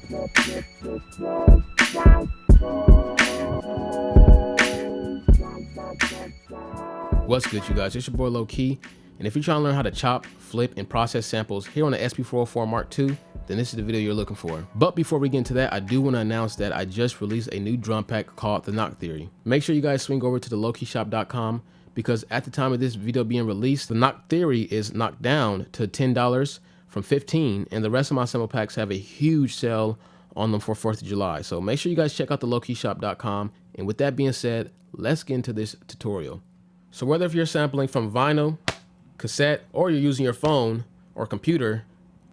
What's good, you guys? It's your boy Low Key, and if you're trying to learn how to chop, flip, and process samples here on the SP404 Mark II, then this is the video you're looking for. But before we get into that, I do want to announce that I just released a new drum pack called The Knock Theory. Make sure you guys swing over to the lowkeyshop.com, because at the time of this video being released, The Knock Theory is knocked down to $10 from $15, and the rest of my sample packs have a huge sale on them for 4th of July. So make sure you guys check out the lowkeyshop.com. And with that being said, let's get into this tutorial. So whether if you're sampling from vinyl, cassette, or you're using your phone or computer,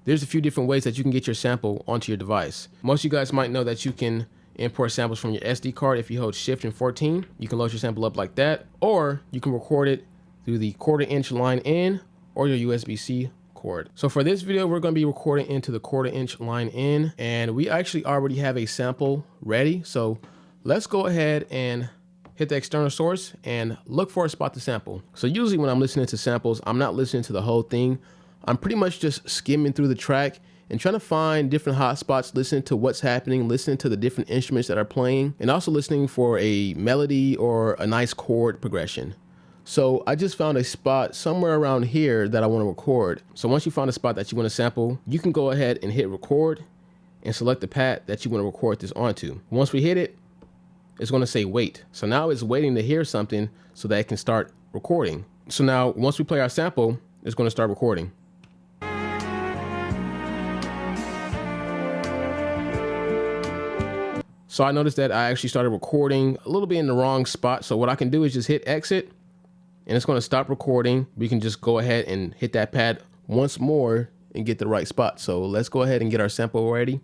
there's a few different ways that you can get your sample onto your device. Most of you guys might know that you can import samples from your SD card. If you hold Shift and 14, you can load your sample up like that, or you can record it through the 1/4" line in or your USB-C cord. So for this video, we're going to be recording into the 1/4" line in, and we actually already have a sample ready. So let's go ahead and hit the external source and look for a spot to sample. So usually when I'm listening to samples, I'm not listening to the whole thing. I'm pretty much just skimming through the track and trying to find different hot spots, listening to what's happening, listening to the different instruments that are playing, and also listening for a melody or a nice chord progression. So I just found a spot somewhere around here that I want to record. So once you find a spot that you want to sample, you can go ahead and hit record and select the pad that you want to record this onto. Once we hit it, it's going to say wait. So now it's waiting to hear something so that it can start recording. So now once we play our sample, it's going to start recording. So I noticed that I actually started recording a little bit in the wrong spot. So what I can do is just hit exit and it's going to stop recording. We can just go ahead and hit that pad once more and get the right spot. So let's go ahead and get our sample ready.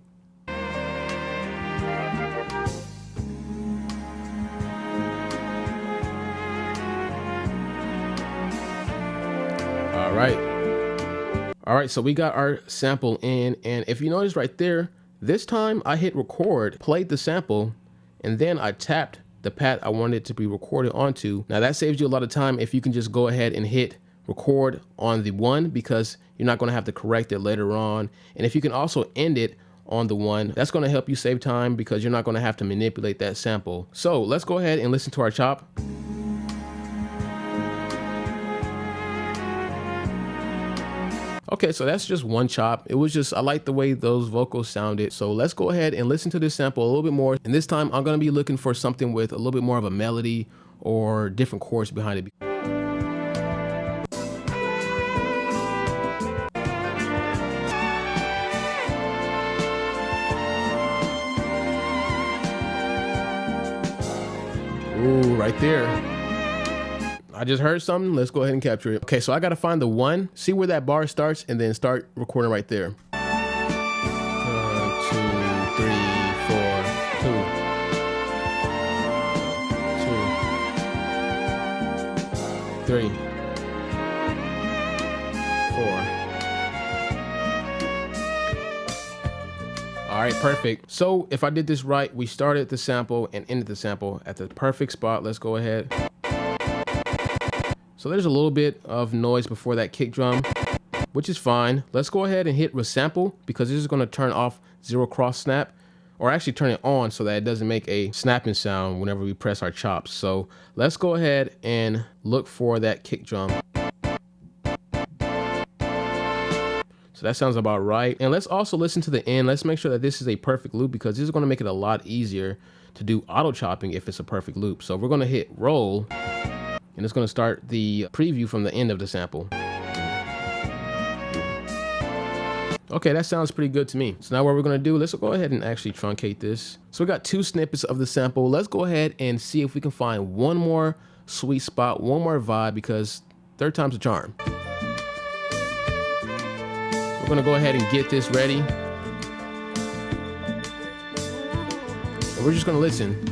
All right, so we got our sample in, and if you notice right there, this time I hit record, played the sample, and then I tapped the pad I wanted it to be recorded onto. Now that saves you a lot of time if you can just go ahead and hit record on the one, because you're not gonna have to correct it later on. And if you can also end it on the one, that's gonna help you save time because you're not gonna have to manipulate that sample. So let's go ahead and listen to our chop. Okay, so that's just one chop. It was just, I like the way those vocals sounded. So let's go ahead and listen to this sample a little bit more. And this time I'm gonna be looking for something with a little bit more of a melody or different chords behind it. Ooh, right there. I just heard something. Let's go ahead and capture it. Okay, so I got to find the one, see where that bar starts, and then start recording right there. 1, 2, 3, 4, 2, 3, 4. All right, perfect. So if I did this right, we started the sample and ended the sample at the perfect spot. Let's go ahead. So there's a little bit of noise before that kick drum, which is fine. Let's go ahead and hit resample, because this is going to turn off zero cross snap, or actually turn it on so that it doesn't make a snapping sound whenever we press our chops. So let's go ahead and look for that kick drum. So that sounds about right. And let's also listen to the end. Let's make sure that this is a perfect loop, because this is going to make it a lot easier to do auto chopping if it's a perfect loop. So we're going to hit roll, and it's going to start the preview from the end of the sample. Okay, that sounds pretty good to me. So now what we're going to do, let's go ahead and actually truncate this. So we got 2 snippets of the sample. Let's go ahead and see if we can find one more sweet spot, one more vibe, because 3rd time's a charm. We're going to go ahead and get this ready. And we're just going to listen.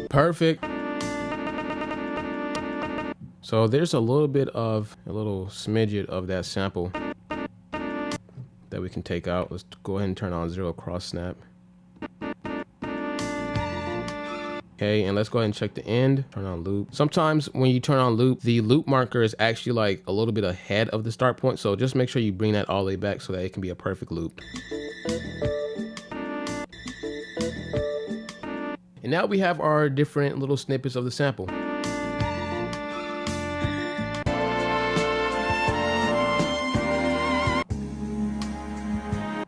Perfect. So So there's a little smidget of that sample that we can take out. Let's go ahead and turn on 0 cross snap. Okay, and let's go ahead and check the end. Turn on loop. Sometimes when you turn on loop, the loop marker is actually like a little bit ahead of the start point. So just make sure you bring that all the way back so that it can be a perfect loop. And now we have our different little snippets of the sample.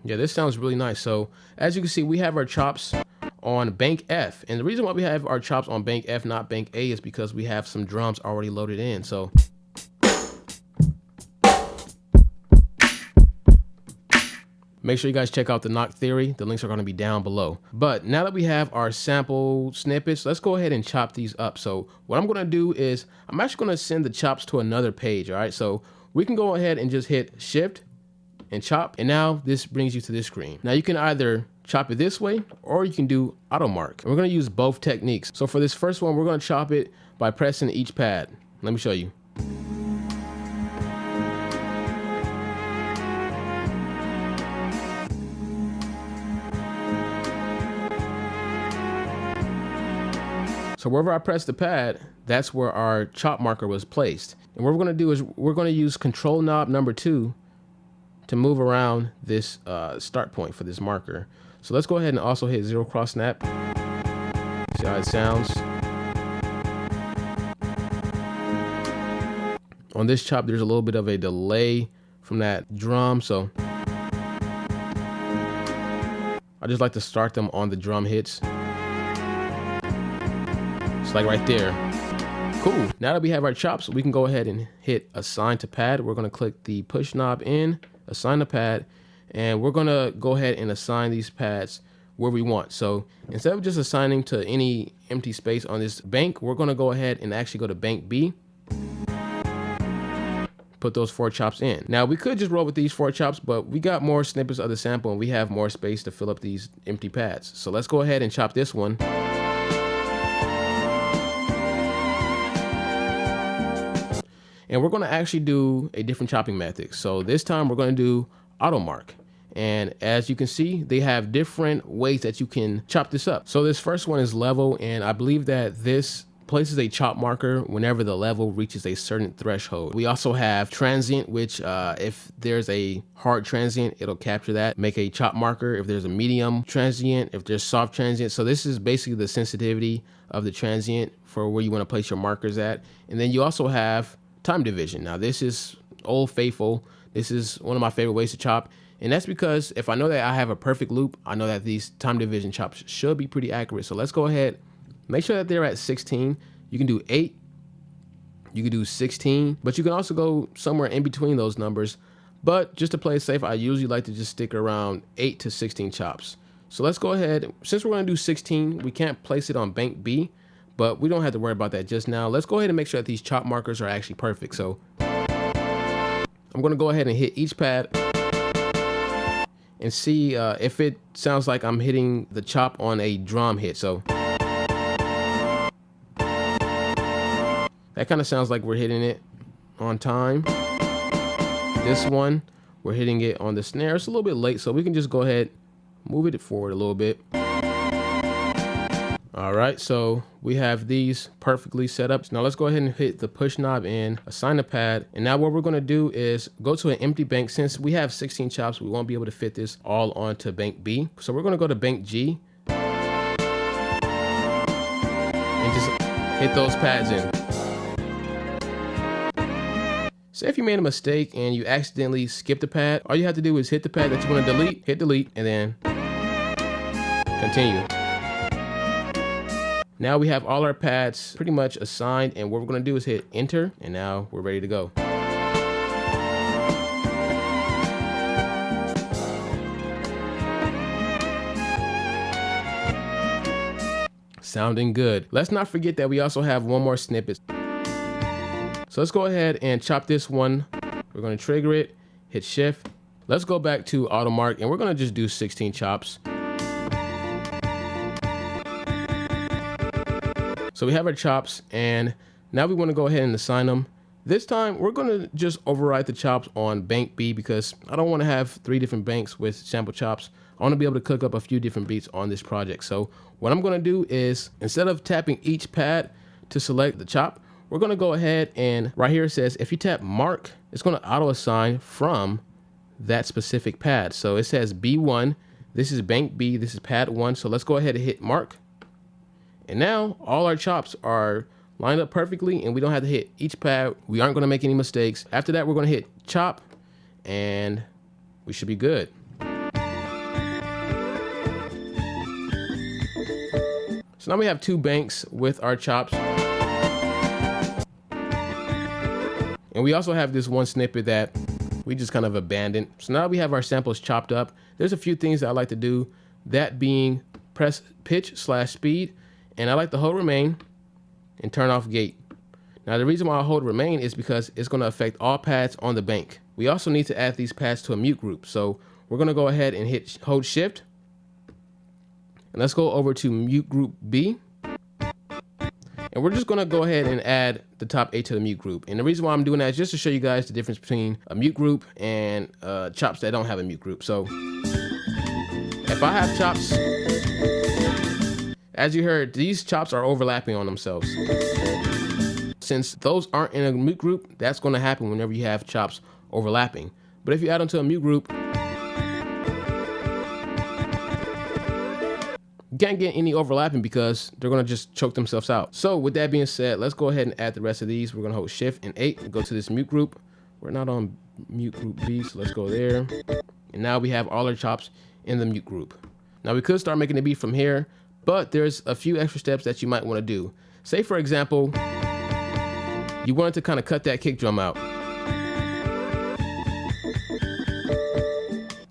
Yeah, this sounds really nice. So as you can see, we have our chops on bank F. And the reason why we have our chops on bank F, not bank A, is because we have some drums already loaded in. So make sure you guys check out the knock theory. The links are going to be down below. But now that we have our sample snippets, let's go ahead and chop these up. So what I'm going to do is I'm actually going to send the chops to another page. All right, so we can go ahead and just hit shift and chop. And now this brings you to this screen. Now you can either chop it this way or you can do auto mark. And we're going to use both techniques. So for this first one, we're going to chop it by pressing each pad. Let me show you. So wherever I press the pad, that's where our chop marker was placed. And what we're going to do is we're going to use control knob number 2 to move around this start point for this marker. So let's go ahead and also hit 0 cross snap. See how it sounds. On this chop, there's a little bit of a delay from that drum, so I just like to start them on the drum hits. It's like right there. Cool. Now that we have our chops, we can go ahead and hit assign to pad. We're going to click the push knob in, assign to pad, and we're going to go ahead and assign these pads where we want. So instead of just assigning to any empty space on this bank, we're going to go ahead and actually go to bank B, put those 4 chops in. Now we could just roll with these 4 chops, but we got more snippets of the sample and we have more space to fill up these empty pads. So let's go ahead and chop this one. And we're going to actually do a different chopping method. So this time we're going to do auto mark. And as you can see, they have different ways that you can chop this up. So this first one is level, and I believe that this places a chop marker whenever the level reaches a certain threshold. We also have transient, which if there's a hard transient, it'll capture that, make a chop marker. If there's a medium transient, if there's soft transient. So this is basically the sensitivity of the transient for where you want to place your markers at. And then you also have time division. Now this is old faithful. This is one of my favorite ways to chop. And that's because if I know that I have a perfect loop, I know that these time division chops should be pretty accurate. So let's go ahead, make sure that they're at 16. You can do 8, you can do 16, but you can also go somewhere in between those numbers. But just to play it safe, I usually like to just stick around 8 to 16 chops. So let's go ahead. Since we're going to do 16, we can't place it on bank B, but we don't have to worry about that just now. Let's go ahead and make sure that these chop markers are actually perfect. So I'm going to go ahead and hit each pad and see if it sounds like I'm hitting the chop on a drum hit. So that kind of sounds like we're hitting it on time. This one, we're hitting it on the snare. It's a little bit late, so we can just go ahead, move it forward a little bit. All right, so we have these perfectly set up. Now let's go ahead and hit the push knob and assign the pad. And now what we're gonna do is go to an empty bank. Since we have 16 chops, we won't be able to fit this all onto bank B. So we're gonna go to bank G and just hit those pads in. Say if you made a mistake and you accidentally skipped a pad, all you have to do is hit the pad that you wanna delete, hit delete, and then continue. Now we have all our pads pretty much assigned, and what we're going to do is hit enter, and now we're ready to go. Sounding good. Let's not forget that we also have one more snippet. So let's go ahead and chop this one. We're going to trigger it, hit shift. Let's go back to auto mark, and we're going to just do 16 chops. So we have our chops, and now we want to go ahead and assign them. This time we're gonna just override the chops on bank B because I don't wanna have 3 different banks with sample chops. I wanna be able to cook up a few different beats on this project. So what I'm gonna do is, instead of tapping each pad to select the chop, we're gonna go ahead and right here it says, if you tap mark, it's gonna auto assign from that specific pad. So it says B1, this is bank B, this is pad 1. So let's go ahead and hit mark. And now all our chops are lined up perfectly and we don't have to hit each pad. We aren't gonna make any mistakes. After that, we're gonna hit chop and we should be good. So now we have 2 banks with our chops. And we also have this one snippet that we just kind of abandoned. So now we have our samples chopped up. There's a few things that I like to do, that being press pitch/speed, and I like to hold remain and turn off gate. Now the reason why I hold remain is because it's going to affect all pads on the bank. We also need to add these pads to a mute group. So we're going to go ahead and hold shift. And let's go over to mute group B. And we're just gonna go ahead and add the top 8 to the mute group. And the reason why I'm doing that is just to show you guys the difference between a mute group and chops that don't have a mute group. So if I have chops, as you heard, these chops are overlapping on themselves. Since those aren't in a mute group, that's gonna happen whenever you have chops overlapping. But if you add them to a mute group, you can't get any overlapping because they're gonna just choke themselves out. So with that being said, let's go ahead and add the rest of these. We're gonna hold shift and 8 and go to this mute group. We're not on mute group B, so let's go there. And now we have all our chops in the mute group. Now we could start making the beat from here, but there's a few extra steps that you might wanna do. Say for example, you wanted to kind of cut that kick drum out.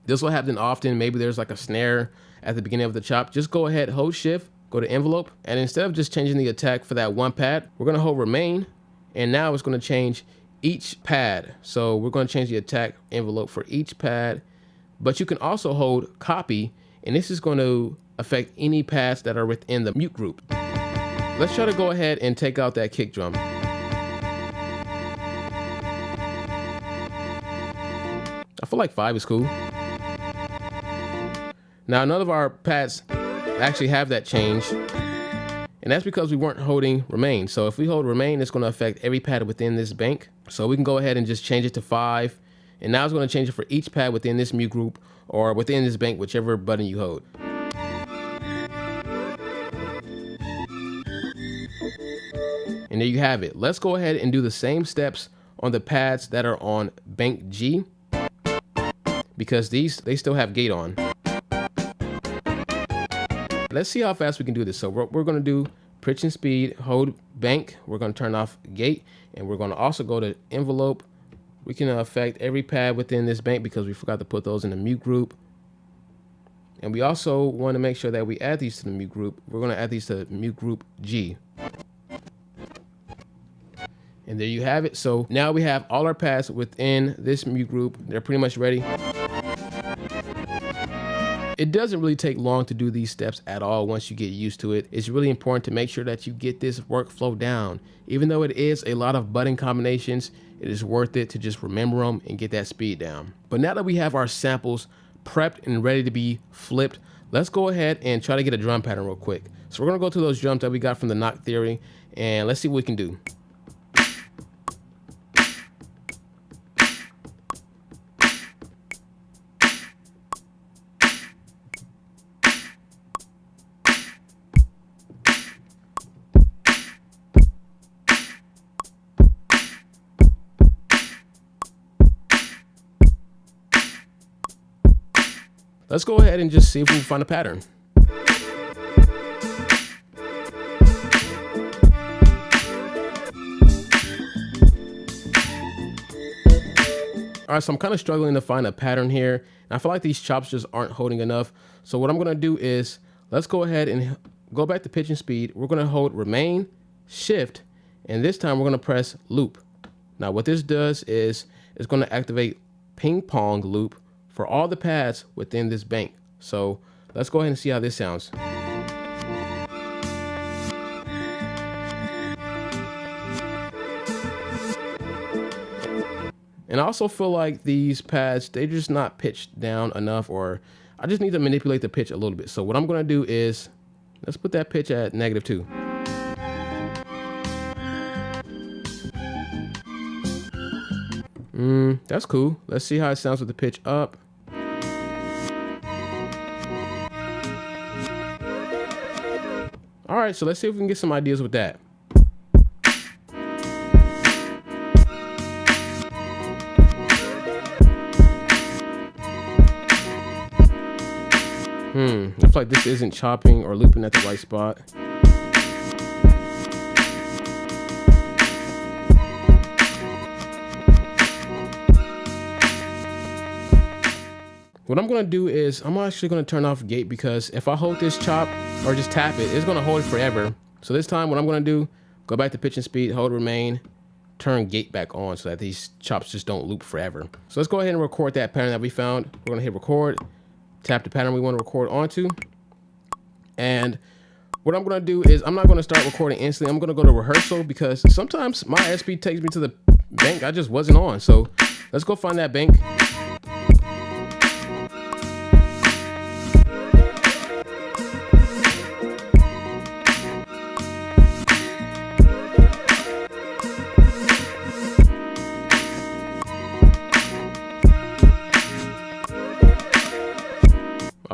This will happen often. Maybe there's like a snare at the beginning of the chop. Just go ahead, hold shift, go to envelope, and instead of just changing the attack for that one pad, we're gonna hold remain, and now it's gonna change each pad. So we're gonna change the attack envelope for each pad, but you can also hold copy, and this is going to affect any pads that are within the mute group. Let's try to go ahead and take out that kick drum. I feel like 5 is cool. Now none of our pads actually have that change, and that's because we weren't holding remain. So if we hold remain, it's gonna affect every pad within this bank. So we can go ahead and just change it to 5, and now it's gonna change it for each pad within this mute group or within this bank, whichever button you hold. And there you have it. Let's go ahead and do the same steps on the pads that are on bank G, because they still have gate on. Let's see how fast we can do this. So we're gonna do pitch and speed, hold bank, we're gonna turn off gate, and we're gonna also go to envelope. We can affect every pad within this bank because we forgot to put those in the mute group. And we also wanna make sure that we add these to the mute group. We're gonna add these to mute group G. And there you have it. So now we have all our pads within this mute group. They're pretty much ready. It doesn't really take long to do these steps at all once you get used to it. It's really important to make sure that you get this workflow down. Even though it is a lot of button combinations, it is worth it to just remember them and get that speed down. But now that we have our samples prepped and ready to be flipped, let's go ahead and try to get a drum pattern real quick. So we're gonna go to those drums that we got from the knock theory, and let's see what we can do. Let's go ahead and just see if we can find a pattern. All right, so I'm kind of struggling to find a pattern here. And I feel like these chops just aren't holding enough. So what I'm gonna do is, let's go ahead and go back to pitch and speed. We're gonna hold remain, shift, and this time we're gonna press loop. Now what this does is, it's gonna activate ping pong loop for all the pads within this bank. So let's go ahead and see how this sounds. And I also feel like these pads, they're just not pitched down enough, or I just need to manipulate the pitch a little bit. So what I'm gonna do is, let's put that pitch at -2. That's cool. Let's see how it sounds with the pitch up. All right, so let's see if we can get some ideas with that. Looks like this isn't chopping or looping at the right spot. What I'm gonna do is I'm actually gonna turn off gate, because if I hold this chop or just tap it, it's gonna hold it forever. So this time what I'm gonna do, go back to pitch and speed, hold remain, turn gate back on so that these chops just don't loop forever. So let's go ahead and record that pattern that we found. We're gonna hit record, tap the pattern we wanna record onto. And what I'm gonna do is I'm not gonna start recording instantly. I'm gonna go to rehearsal, because sometimes my SP takes me to the bank I just wasn't on. So let's go find that bank.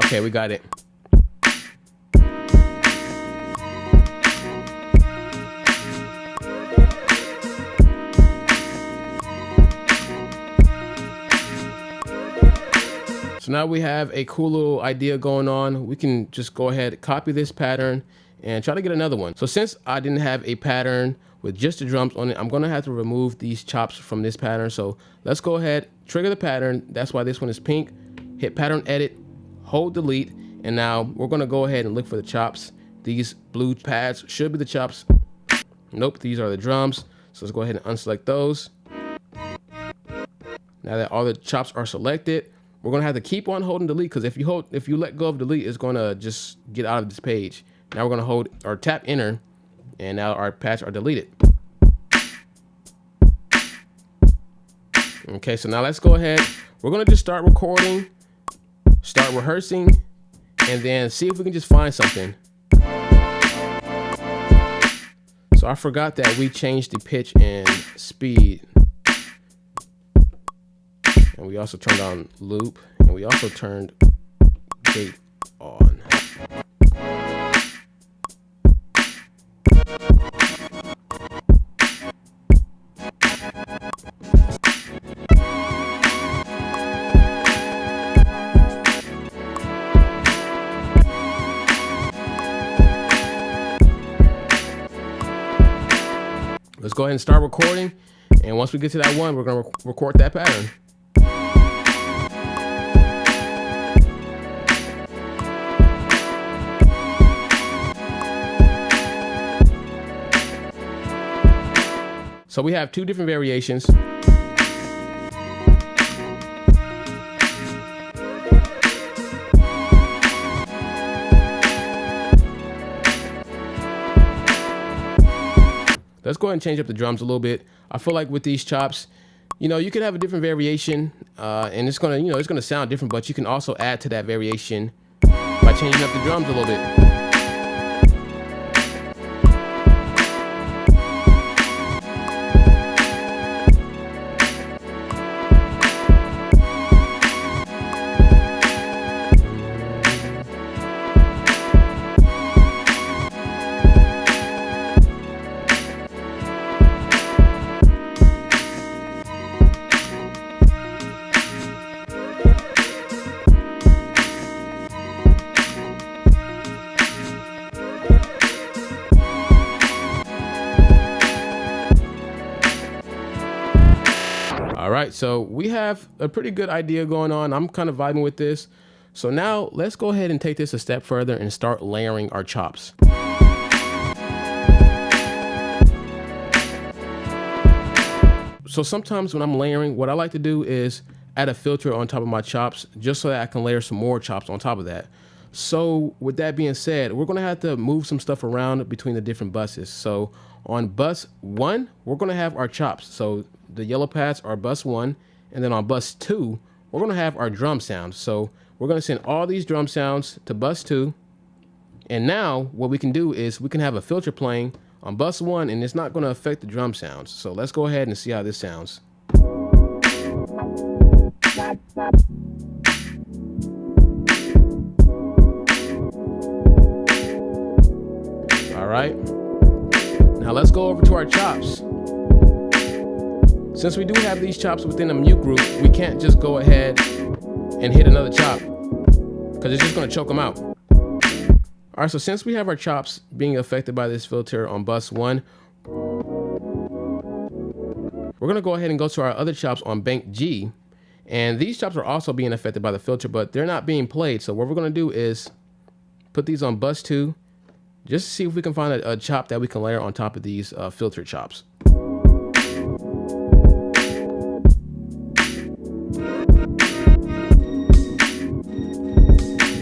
Okay, we got it. So now we have a cool little idea going on. We can just go ahead, copy this pattern and try to get another one. So since I didn't have a pattern with just the drums on it, I'm gonna have to remove these chops from this pattern. So let's go ahead, trigger the pattern. That's why this one is pink. Hit pattern edit, hold delete, and now we're gonna go ahead and look for the chops. These blue pads should be the chops. Nope, these are the drums. So let's go ahead and unselect those. Now that all the chops are selected, we're gonna have to keep on holding delete, because if you let go of delete, it's gonna just get out of this page. Now we're gonna hold or tap enter, and now our pads are deleted. Okay, so now let's go ahead. We're gonna just start recording, start rehearsing, and then see if we can just find something. So I forgot that we changed the pitch and speed. And we also turned on loop, and we also turned gate on. Let's go ahead and start recording, and once we get to that one, we're gonna record that pattern. So we have two different variations. Let's go ahead and change up the drums a little bit. I feel like with these chops, you can have a different variation, and it's gonna sound different, but you can also add to that variation by changing up the drums a little bit. All right, so we have a pretty good idea going on. I'm kind of vibing with this. So now let's go ahead and take this a step further and start layering our chops. So sometimes when I'm layering, what I like to do is add a filter on top of my chops, just so that I can layer some more chops on top of that. So with that being said, we're gonna have to move some stuff around between the different buses. So on bus 1, we're gonna have our chops. So the yellow pads are bus 1, And then on bus 2, we're gonna have our drum sound. So we're gonna send all these drum sounds to bus 2. And now what we can do is we can have a filter playing on bus 1, and it's not gonna affect the drum sounds. So let's go ahead and see how this sounds. All right, now let's go over to our chops. Since we do have these chops within a mute group, we can't just go ahead and hit another chop because it's just gonna choke them out. All right, so since we have our chops being affected by this filter on bus 1, we're gonna go ahead and go to our other chops on bank G. And these chops are also being affected by the filter, but they're not being played. So what we're gonna do is put these on bus 2, just to see if we can find a chop that we can layer on top of these filter chops.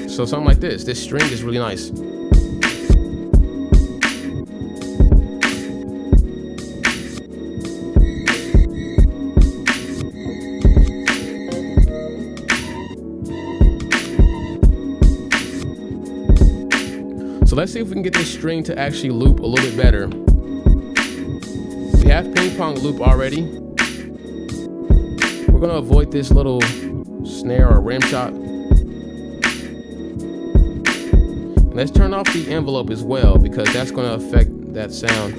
So something like this. This string is really nice. So let's see if we can get this string to actually loop a little bit better. We have ping pong loop already. We're gonna avoid this little snare or rim shot. And let's turn off the envelope as well, because that's gonna affect that sound.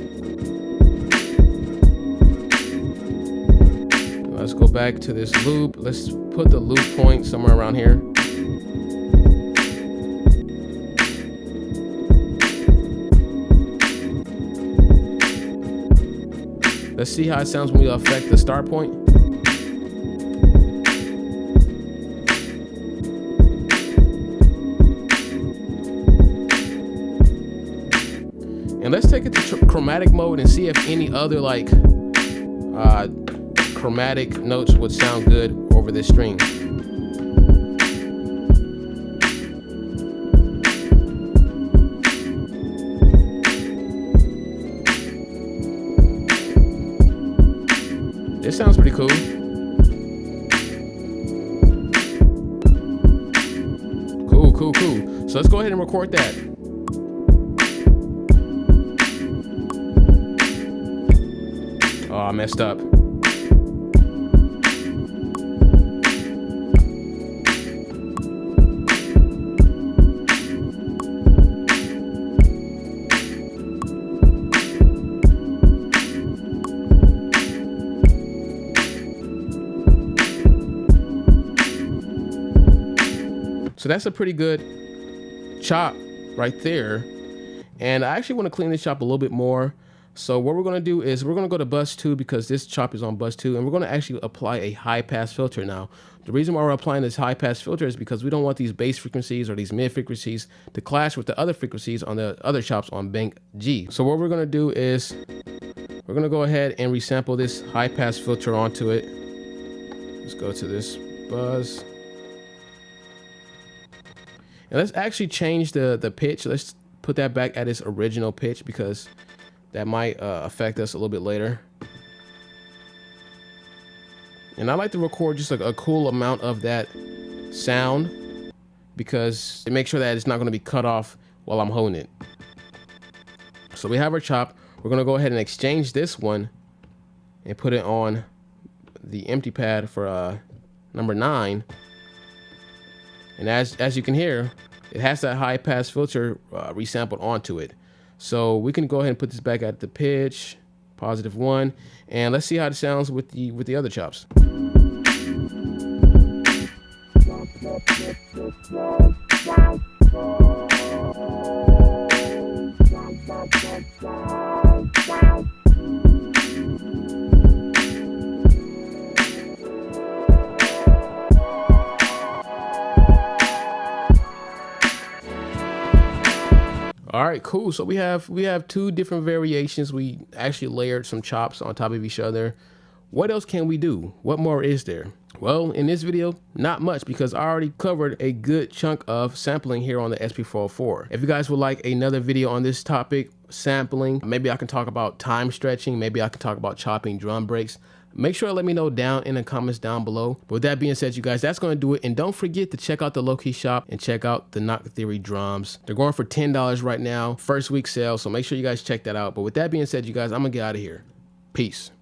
Let's go back to this loop. Let's put the loop point somewhere around here. Let's see how it sounds when we affect the start point. And let's take it to chromatic mode and see if any other like chromatic notes would sound good over this string. This sounds pretty cool. Cool. So let's go ahead and record that. Oh, I messed up. So that's a pretty good chop right there. And I actually want to clean this chop a little bit more. So what we're going to do is we're going to go to bus 2 because this chop is on bus 2, and we're going to actually apply a high pass filter. Now, the reason why we're applying this high pass filter is because we don't want these bass frequencies or these mid frequencies to clash with the other frequencies on the other chops on bank G. So what we're going to do is we're going to go ahead and resample this high pass filter onto it. Let's go to this buzz. And let's actually change the pitch. Let's put that back at its original pitch because that might affect us a little bit later. And I like to record just like a cool amount of that sound because to make sure that it's not going to be cut off while I'm holding it. So we have our chop. We're going to go ahead and exchange this one and put it on the empty pad for number 9. And as you can hear, it has that high pass filter resampled onto it. So we can go ahead and put this back at the pitch, +1, and let's see how it sounds with the other chops. All right, cool. So we have 2 different variations. We actually layered some chops on top of each other. What else can we do? What more is there? Well, in this video, not much, because I already covered a good chunk of sampling here on the SP404. If you guys would like another video on this topic, sampling, maybe I can talk about time stretching, maybe I can talk about chopping drum breaks, make sure to let me know down in the comments down below. But with that being said, you guys, that's going to do it. And don't forget to check out the Low-Key shop and check out the Knock Theory drums. They're going for $10 right now, first week sale, so make sure you guys check that out. But with that being said, you guys, I'm gonna get out of here. Peace.